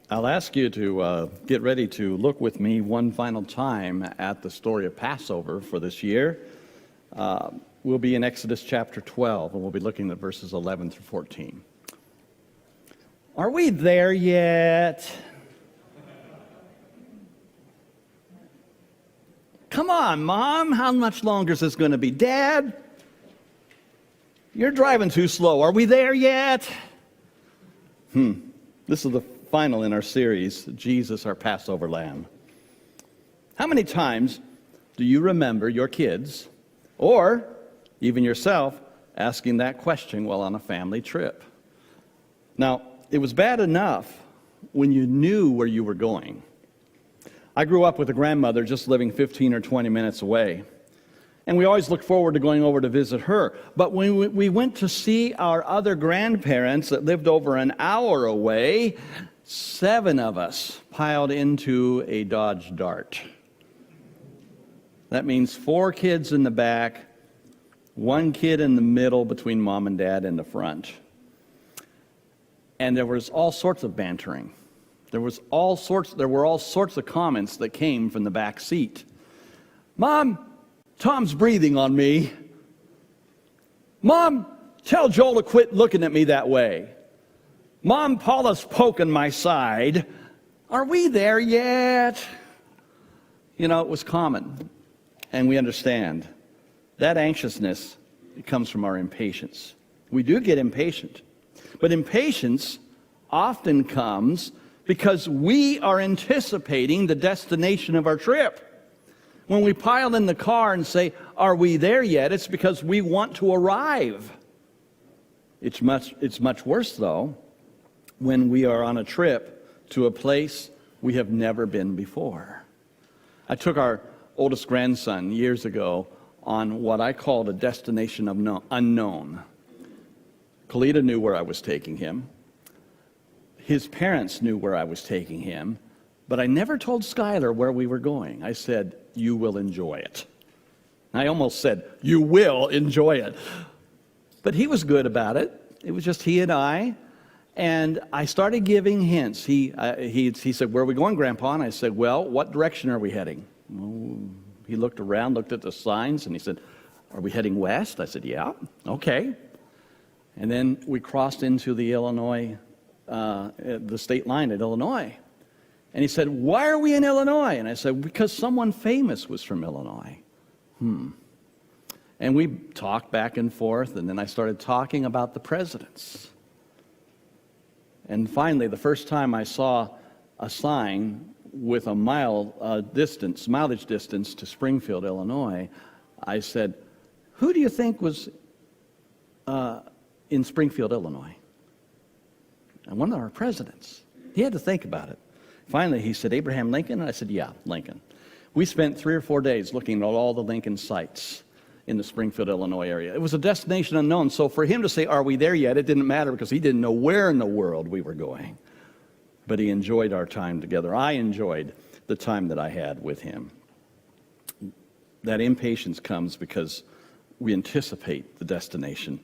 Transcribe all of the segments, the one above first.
I'll ask you to get ready to look with me one final time at the story of Passover for this year. We'll be in Exodus chapter 12, and we'll be looking at verses 11 through 14. Are we there yet? Come on, Mom. How much longer is this going to be? Dad, you're driving too slow. Are we there yet? This is the final in our series, Jesus, our Passover Lamb. How many times do you remember your kids, or even yourself, asking that question while on a family trip? Now, it was bad enough when you knew where you were going. I grew up with a grandmother just living 15 or 20 minutes away, and we always looked forward to going over to visit her. But when we went to see our other grandparents that lived over an hour away, 7 of us piled into a Dodge Dart. That means 4 kids in the back, 1 kid in the middle between mom and dad in the front. And there was all sorts of bantering. There were all sorts of comments that came from the back seat. Mom, Tom's breathing on me. Mom, tell Joel to quit looking at me that way. Mom, Paula's poking my side. Are we there yet? You know, it was common, and we understand. That anxiousness, it comes from our impatience. We do get impatient, but impatience often comes because we are anticipating the destination of our trip. When we pile in the car and say, are we there yet? It's because we want to arrive. It's much worse, though, when we are on a trip to a place we have never been before. I took our oldest grandson years ago on what I called a destination of unknown. Kalita knew where I was taking him. His parents knew where I was taking him, but I never told Skylar where we were going. I said, you will enjoy it. I almost said, you will enjoy it. But he was good about it. It was just he and I. And I started giving hints. He said, where are we going, Grandpa? And I said, well, what direction are we heading? Well, he looked around, looked at the signs, and he said, are we heading west? I said, yeah, okay. And then we crossed into the Illinois, the state line at Illinois. And he said, why are we in Illinois? And I said, because someone famous was from Illinois. And we talked back and forth, and then I started talking about the presidents. And finally, the first time I saw a sign with a mileage distance to Springfield, Illinois, I said, who do you think was in Springfield, Illinois? And one of our presidents. He had to think about it. Finally, he said, Abraham Lincoln? And I said, yeah, Lincoln. We spent 3 or 4 days looking at all the Lincoln sites in the Springfield, Illinois area. It was a destination unknown, so for him to say, are we there yet, it didn't matter because he didn't know where in the world we were going. But he enjoyed our time together. I enjoyed the time that I had with him. That impatience comes because we anticipate the destination.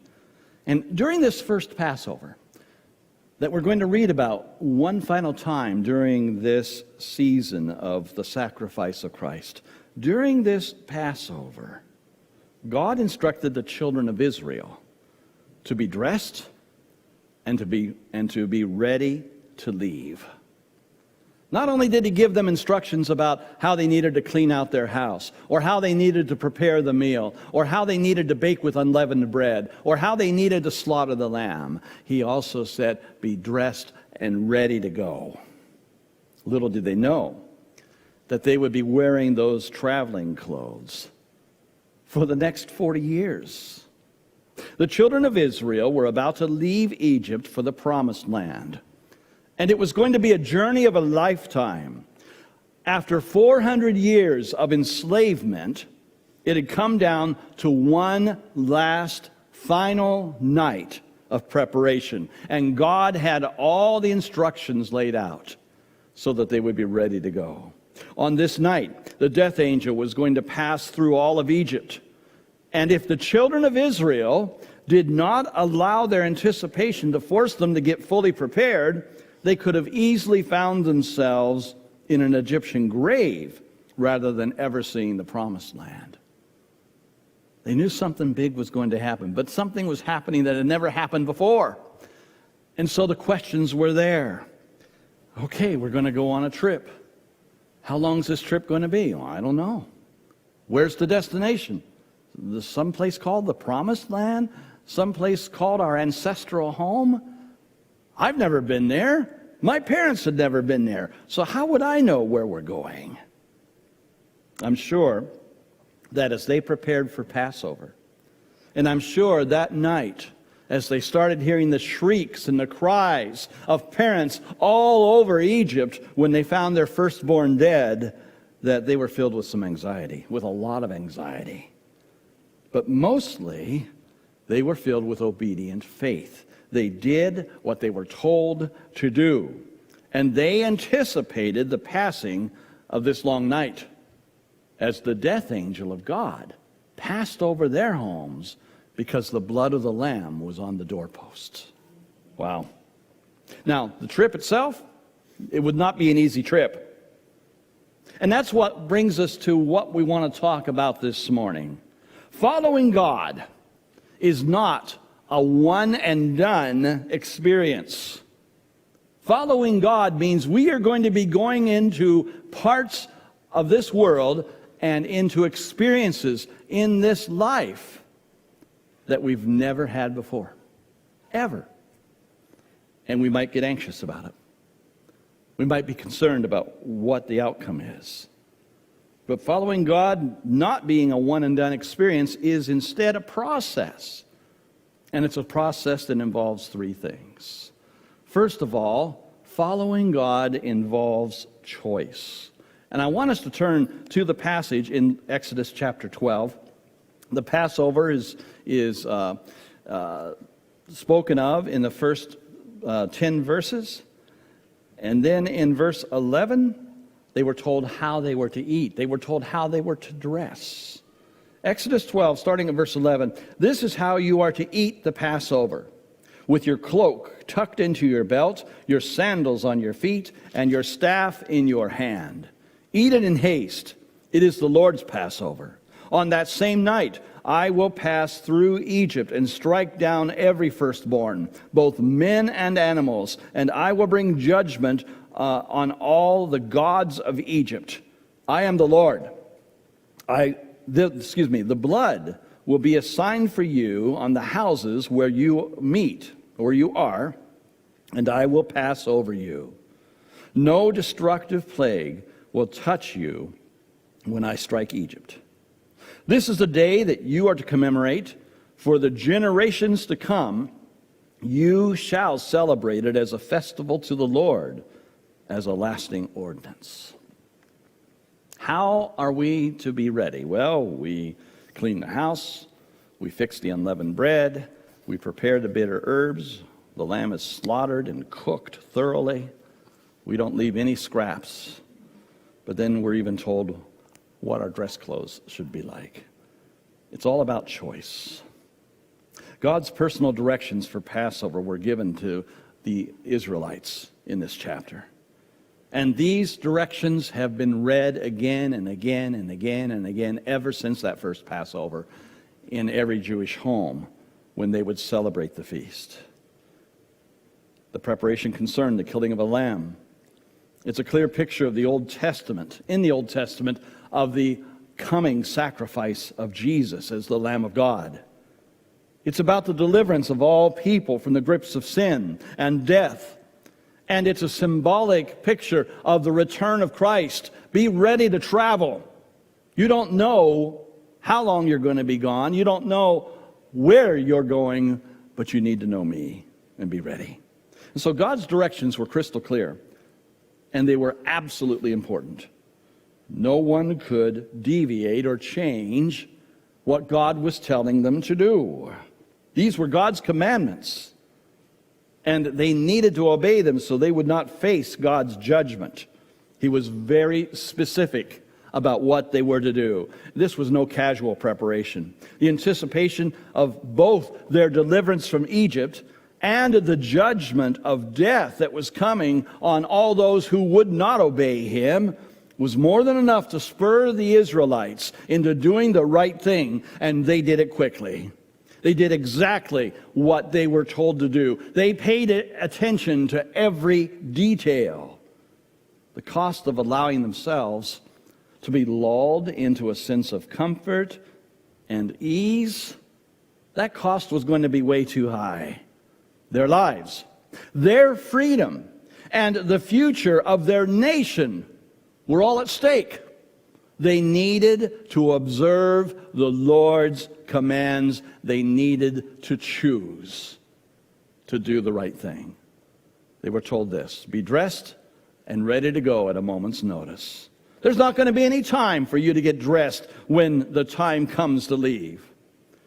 And during this first Passover that we're going to read about one final time during this season of the sacrifice of Christ, during this Passover, God instructed the children of Israel to be dressed and to be ready to leave. Not only did he give them instructions about how they needed to clean out their house, or how they needed to prepare the meal, or how they needed to bake with unleavened bread, or how they needed to slaughter the lamb, he also said, be dressed and ready to go. Little did they know that they would be wearing those traveling clothes for the next 40 years. The children of Israel were about to leave Egypt for the promised land. And it was going to be a journey of a lifetime. After 400 years of enslavement, it had come down to one last final night of preparation. And God had all the instructions laid out so that they would be ready to go. On this night, the death angel was going to pass through all of Egypt. And if the children of Israel did not allow their anticipation to force them to get fully prepared, they could have easily found themselves in an Egyptian grave rather than ever seeing the promised land. They knew something big was going to happen, but something was happening that had never happened before. And so the questions were there. Okay, we're going to go on a trip. How long is this trip going to be? Well, I don't know. Where's the destination? Some place called the Promised Land? Some place called our ancestral home? I've never been there. My parents had never been there. So how would I know where we're going? I'm sure that as they prepared for Passover, and I'm sure that night, as they started hearing the shrieks and the cries of parents all over Egypt when they found their firstborn dead, that they were filled with some anxiety, with a lot of anxiety. But mostly, they were filled with obedient faith. They did what they were told to do, and they anticipated the passing of this long night as the death angel of God passed over their homes because the blood of the Lamb was on the doorposts. Wow. Now, the trip itself, it would not be an easy trip. And that's what brings us to what we want to talk about this morning. Following God is not a one-and-done experience. Following God means we are going to be going into parts of this world and into experiences in this life that we've never had before, ever. And we might get anxious about it. We might be concerned about what the outcome is. But following God, not being a one-and-done experience, is instead a process. And it's a process that involves three things. First of all, following God involves choice. And I want us to turn to the passage in Exodus chapter 12. The Passover is spoken of in the first 10 verses. And then in verse 11, they were told how they were to eat. They were told how they were to dress. Exodus 12, starting at verse 11, this is how you are to eat the Passover. With your cloak tucked into your belt, your sandals on your feet, and your staff in your hand. Eat it in haste. It is the Lord's Passover. On that same night, I will pass through Egypt and strike down every firstborn, both men and animals, and I will bring judgment on all the gods of Egypt. I am the Lord. The blood will be a sign for you on the houses where you meet, or you are, and I will pass over you. No destructive plague will touch you when I strike Egypt. This is the day that you are to commemorate. For the generations to come, you shall celebrate it as a festival to the Lord, as a lasting ordinance. How are we to be ready? Well, we clean the house, we fix the unleavened bread, we prepare the bitter herbs, the lamb is slaughtered and cooked thoroughly. We don't leave any scraps. But then we're even told what our dress clothes should be like. It's all about choice. God's personal directions for Passover were given to the Israelites in this chapter. And these directions have been read again and again and again and again ever since that first Passover in every Jewish home when they would celebrate the feast. The preparation concerned the killing of a lamb. It's a clear picture of the Old Testament, in the Old Testament, of the coming sacrifice of Jesus as the Lamb of God. It's about the deliverance of all people from the grips of sin and death. And it's a symbolic picture of the return of Christ. Be ready to travel. You don't know how long you're going to be gone. You don't know where you're going, but you need to know me and be ready. And so God's directions were crystal clear, and they were absolutely important. No one could deviate or change what God was telling them to do. These were God's commandments, and they needed to obey them so they would not face God's judgment. He was very specific about what they were to do. This was no casual preparation. The anticipation of both their deliverance from Egypt and the judgment of death that was coming on all those who would not obey him was more than enough to spur the Israelites into doing the right thing, and they did it quickly. They did exactly what they were told to do. They paid attention to every detail. The cost of allowing themselves to be lulled into a sense of comfort and ease, that cost was going to be way too high. Their lives, their freedom, and the future of their nation were all at stake. They needed to observe the Lord's commands. They needed to choose to do the right thing. They were told this: be dressed and ready to go at a moment's notice. There's not going to be any time for you to get dressed when the time comes to leave.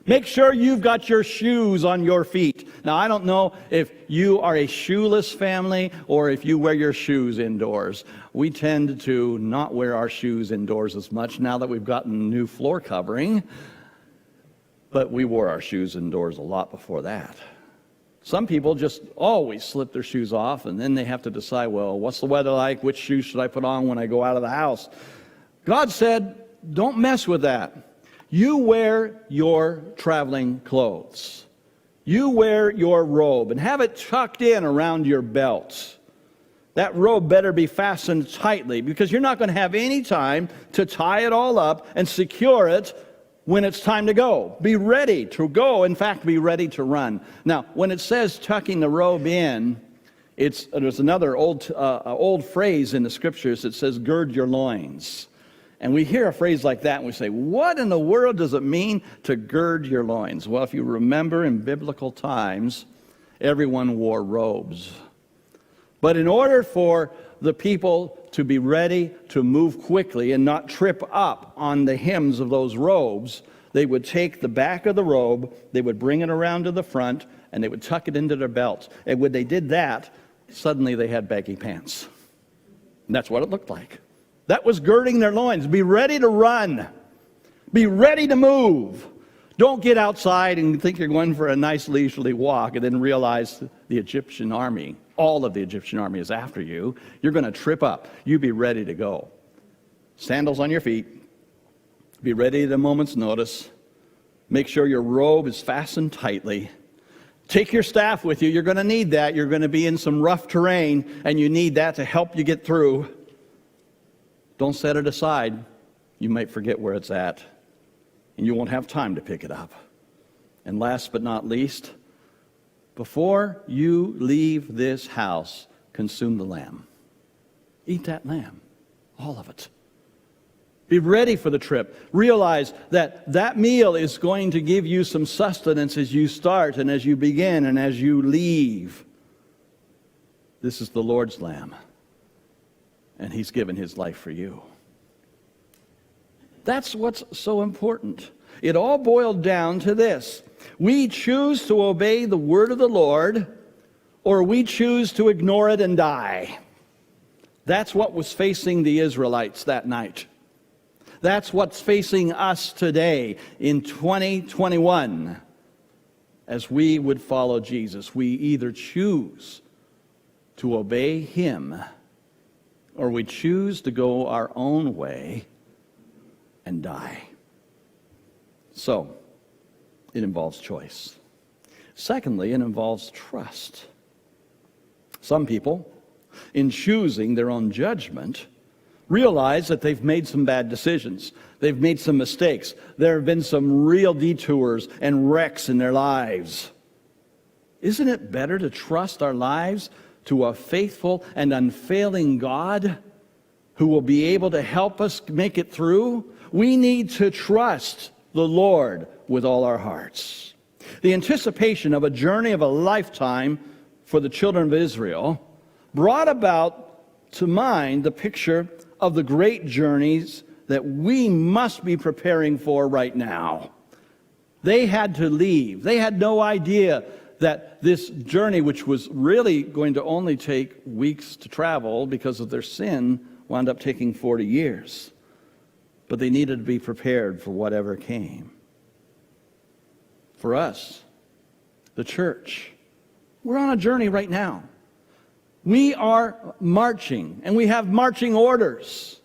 Make sure you've got your shoes on your feet. Now, I don't know if you are a shoeless family or if you wear your shoes indoors. We tend to not wear our shoes indoors as much now that we've gotten new floor covering. But we wore our shoes indoors a lot before that. Some people just always slip their shoes off, and then they have to decide, well, what's the weather like? Which shoes should I put on when I go out of the house? God said, don't mess with that. You wear your traveling clothes. You wear your robe and have it tucked in around your belt. That robe better be fastened tightly, because you're not going to have any time to tie it all up and secure it when it's time to go. Be ready to go. In fact, be ready to run. Now, when it says tucking the robe in, there's another old phrase in the scriptures that says, gird your loins. And we hear a phrase like that and we say, what in the world does it mean to gird your loins? Well, if you remember, in biblical times, everyone wore robes. But in order for the people to be ready to move quickly and not trip up on the hems of those robes, they would take the back of the robe, they would bring it around to the front, and they would tuck it into their belt. And when they did that, suddenly they had baggy pants. And that's what it looked like. That was girding their loins. Be ready to run. Be ready to move. Don't get outside and think you're going for a nice leisurely walk and then realize the Egyptian army, all of the Egyptian army is after you. You're going to trip up. You be ready to go. Sandals on your feet. Be ready at a moment's notice. Make sure your robe is fastened tightly. Take your staff with you. You're going to need that. You're going to be in some rough terrain, and you need that to help you get through. Don't set it aside. You might forget where it's at, and you won't have time to pick it up. And last but not least, before you leave this house, consume the lamb. Eat that lamb, all of it. Be ready for the trip. Realize that that meal is going to give you some sustenance as you start and as you begin and as you leave. This is the Lord's lamb, and he's given his life for you. That's what's so important. It all boiled down to this: we choose to obey the word of the Lord, or we choose to ignore it and die. That's what was facing the Israelites that night. That's what's facing us today in 2021. As we would follow Jesus, we either choose to obey him, or we choose to go our own way and die. So, it involves choice. Secondly, it involves trust. Some people, in choosing their own judgment, realize that they've made some bad decisions. They've made some mistakes. There have been some real detours and wrecks in their lives. Isn't it better to trust our lives to a faithful and unfailing God who will be able to help us make it through? We need to trust the Lord with all our hearts. The anticipation of a journey of a lifetime for the children of Israel brought about to mind the picture of the great journeys that we must be preparing for right now. They had to leave. They had no idea that this journey, which was really going to only take weeks to travel because of their sin, wound up taking 40 years. But they needed to be prepared for whatever came. For us, the church, We're on a journey right now. We are marching, and we have marching orders.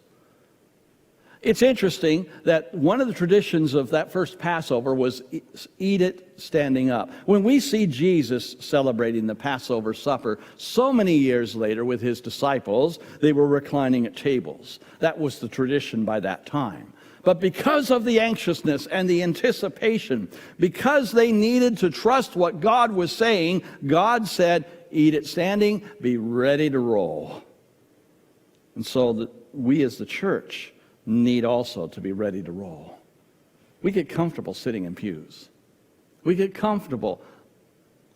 It's interesting that one of the traditions of that first Passover was eat it standing up. When we see Jesus celebrating the Passover supper so many years later with his disciples, they were reclining at tables. That was the tradition by that time. But because of the anxiousness and the anticipation, because they needed to trust what God was saying, God said, eat it standing, be ready to roll. And so we as the church need also to be ready to roll. We get comfortable sitting in pews. We get comfortable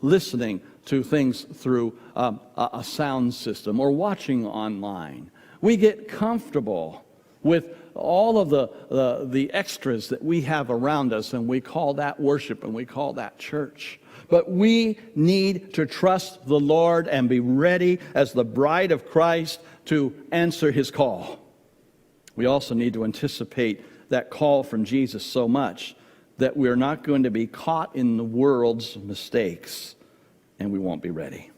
listening to things through a sound system or watching online. We get comfortable with all of the extras that we have around us, and we call that worship and we call that church. But we need to trust the Lord and be ready as the bride of Christ to answer his call. We also need to anticipate that call from Jesus so much that we're not going to be caught in the world's mistakes, and we won't be ready.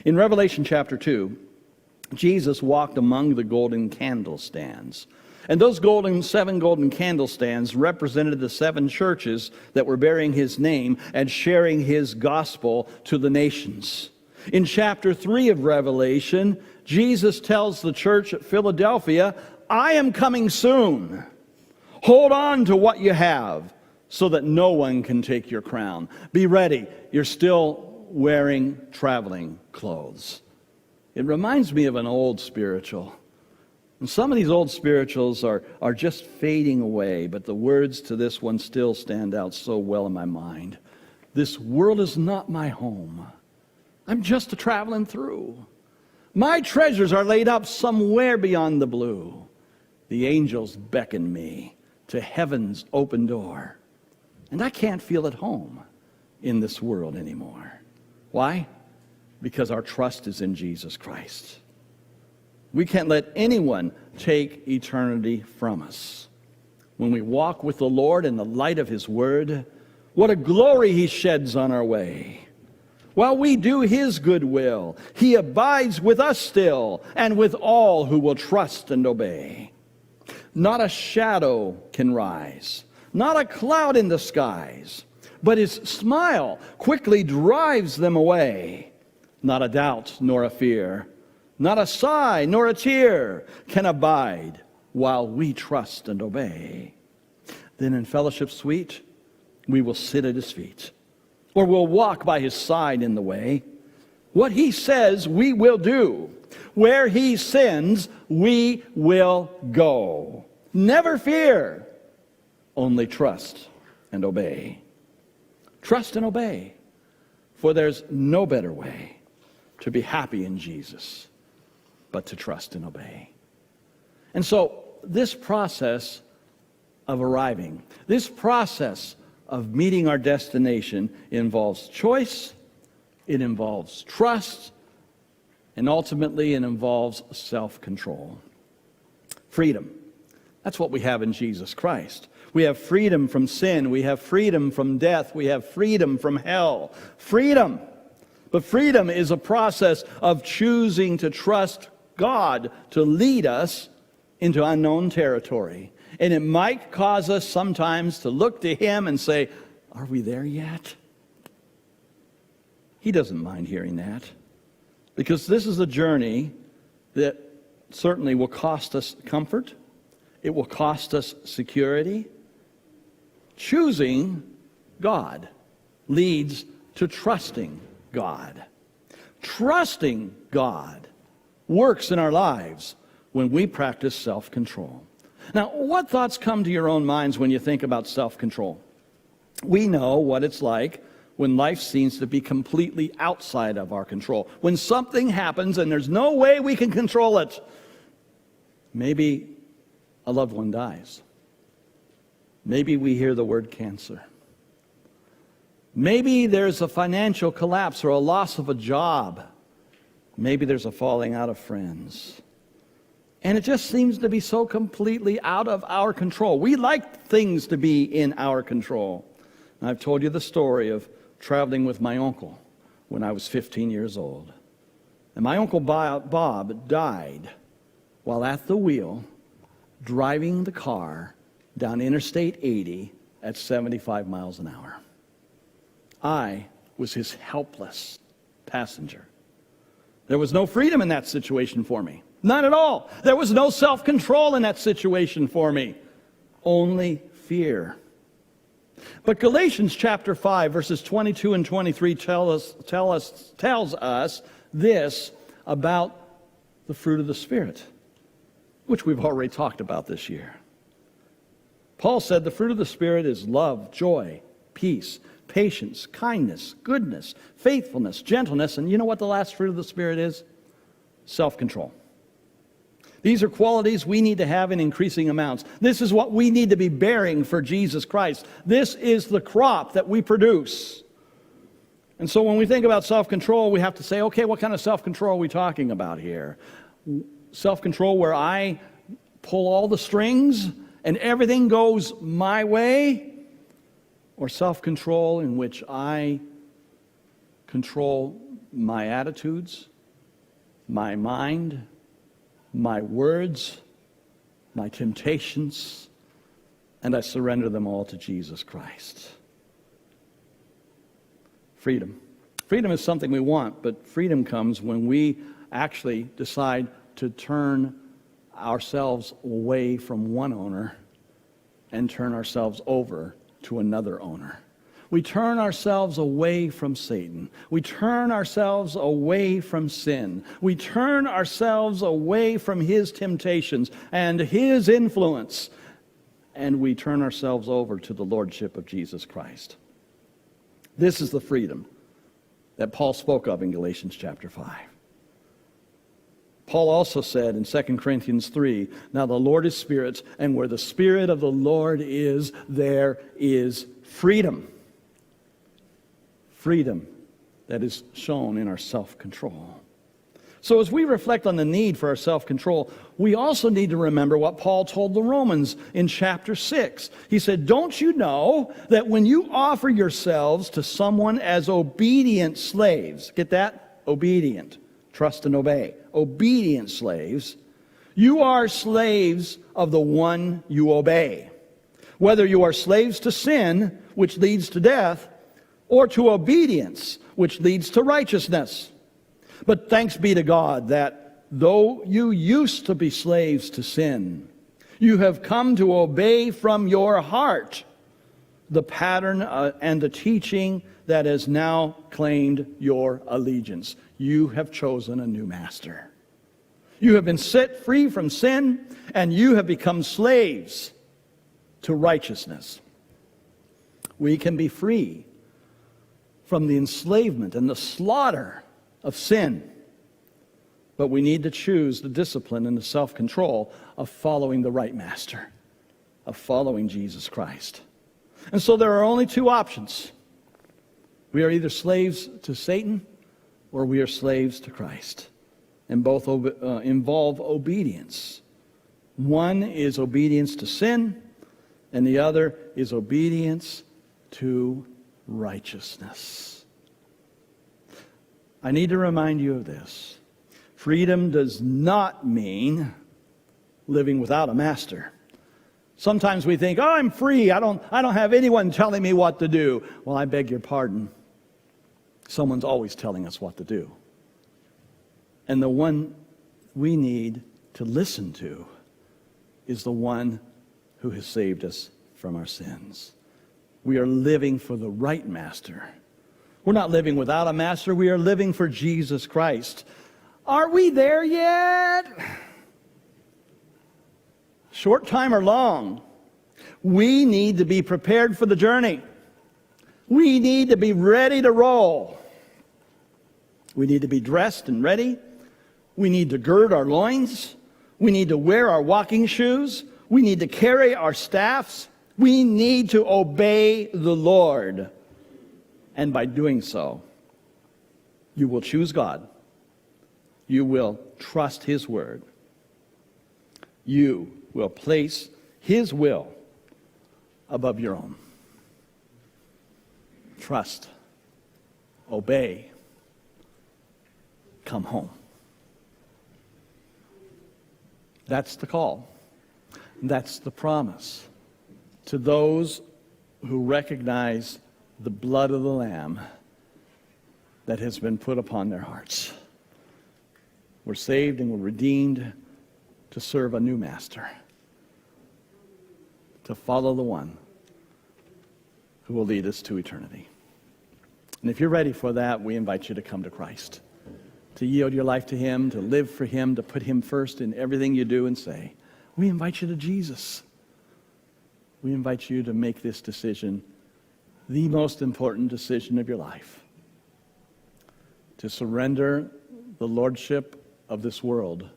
In Revelation chapter 2, Jesus walked among the golden candlestands. And those seven golden candlestands represented the seven churches that were bearing his name and sharing his gospel to the nations. In chapter 3 of Revelation, Jesus tells the church at Philadelphia, I am coming soon. Hold on to what you have so that no one can take your crown. Be ready. You're still wearing traveling clothes. It reminds me of an old spiritual. And some of these old spirituals are just fading away, but the words to this one still stand out so well in my mind. This world is not my home. I'm just a traveling through. My treasures are laid up somewhere beyond the blue. The angels beckon me to heaven's open door. And I can't feel at home in this world anymore. Why? Because our trust is in Jesus Christ. We can't let anyone take eternity from us. When we walk with the Lord in the light of his word, what a glory he sheds on our way. While we do his good will, he abides with us still and with all who will trust and obey. Not a shadow can rise, not a cloud in the skies, but his smile quickly drives them away. Not a doubt nor a fear, not a sigh nor a tear can abide while we trust and obey. Then in fellowship sweet, we will sit at his feet, or we'll walk by his side in the way. What he says we will do. Where he sends, we will go. Never fear, only trust and obey. Trust and obey, for there's no better way to be happy in Jesus but to trust and obey. And so this process of arriving, this process of meeting our destination involves choice, it involves trust, and ultimately it involves self-control. Freedom. That's what we have in Jesus Christ. We have freedom from sin. We have freedom from death. We have freedom from hell. Freedom. But freedom is a process of choosing to trust God to lead us into unknown territory. And it might cause us sometimes to look to him and say, are we there yet? He doesn't mind hearing that. Because this is a journey that certainly will cost us comfort. It will cost us security. Choosing God leads to trusting God. Trusting God works in our lives when we practice self-control. Now, what thoughts come to your own minds when you think about self-control? We know what it's like when life seems to be completely outside of our control. When something happens and there's no way we can control it. Maybe a loved one dies. Maybe we hear the word cancer. Maybe there's a financial collapse or a loss of a job. Maybe there's a falling out of friends. And it just seems to be so completely out of our control. We like things to be in our control. And I've told you the story of traveling with my uncle when I was 15 years old. And my Uncle Bob died while at the wheel, driving the car down Interstate 80 at 75 miles an hour. I was his helpless passenger. There was no freedom in that situation for me. Not at all. There was no self-control in that situation for me. Only fear. But Galatians chapter 5, verses 22 and 23 tells us this about the fruit of the Spirit, which we've already talked about this year. Paul said the fruit of the Spirit is love, joy, peace, patience, kindness, goodness, faithfulness, gentleness, and you know what the last fruit of the Spirit is? Self-control. These are qualities we need to have in increasing amounts. This is what we need to be bearing for Jesus Christ. This is the crop that we produce. And so when we think about self-control, we have to say, okay, what kind of self-control are we talking about here? Self-control where I pull all the strings and everything goes my way? Or self-control in which I control my attitudes, my mind, my words, my temptations, and I surrender them all to Jesus Christ. Freedom. Freedom is something we want, but freedom comes when we actually decide to turn ourselves away from one owner and turn ourselves over to another owner. We turn ourselves away from Satan. We turn ourselves away from sin. We turn ourselves away from his temptations and his influence. And we turn ourselves over to the lordship of Jesus Christ. This is the freedom that Paul spoke of in Galatians chapter 5. Paul also said in 2 Corinthians 3, now the Lord is Spirit, and where the Spirit of the Lord is, there is freedom. Freedom that is shown in our self-control. So as we reflect on the need for our self-control, we also need to remember what Paul told the Romans in chapter 6. He said, don't you know that when you offer yourselves to someone as obedient slaves, get that? Obedient. Trust and obey. Obedient slaves. You are slaves of the one you obey. Whether you are slaves to sin, which leads to death, or to obedience, which leads to righteousness. But thanks be to God that though you used to be slaves to sin, you have come to obey from your heart the pattern and the teaching that has now claimed your allegiance. You have chosen a new master. You have been set free from sin, and you have become slaves to righteousness. We can be free from the enslavement and the slaughter of sin. But we need to choose the discipline and the self-control of following the right master, of following Jesus Christ. And so there are only two options. We are either slaves to Satan or we are slaves to Christ. And both involve obedience. One is obedience to sin, and the other is obedience to righteousness. I need to remind you of this. Freedom does not mean living without a master. Sometimes we think, oh, I'm free. I don't have anyone telling me what to do. Well, I beg your pardon. Someone's always telling us what to do. And the one we need to listen to is the one who has saved us from our sins. We are living for the right master. We're not living without a master. We are living for Jesus Christ. Are we there yet? Short time or long, we need to be prepared for the journey. We need to be ready to roll. We need to be dressed and ready. We need to gird our loins. We need to wear our walking shoes. We need to carry our staffs. We need to obey the Lord. And by doing so, you will choose God. You will trust His word. You will place His will above your own. Trust, obey, come home. That's the call. That's the promise to those who recognize the blood of the Lamb that has been put upon their hearts. We're saved and we're redeemed to serve a new master, to follow the one who will lead us to eternity. And if you're ready for that, we invite you to come to Christ, to yield your life to him, to live for him, to put him first in everything you do and say. We invite you to Jesus. We invite you to make this decision the most important decision of your life, to surrender the lordship of this world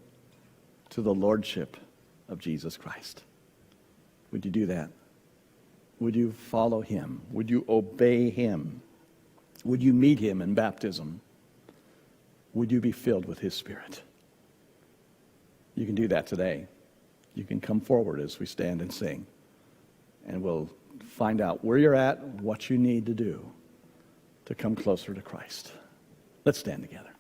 to the lordship of Jesus Christ. Would you do that? Would you follow him? Would you obey him? Would you meet him in baptism? Would you be filled with his Spirit? You can do that today. You can come forward as we stand and sing, and we'll find out where you're at, what you need to do to come closer to Christ. Let's stand together.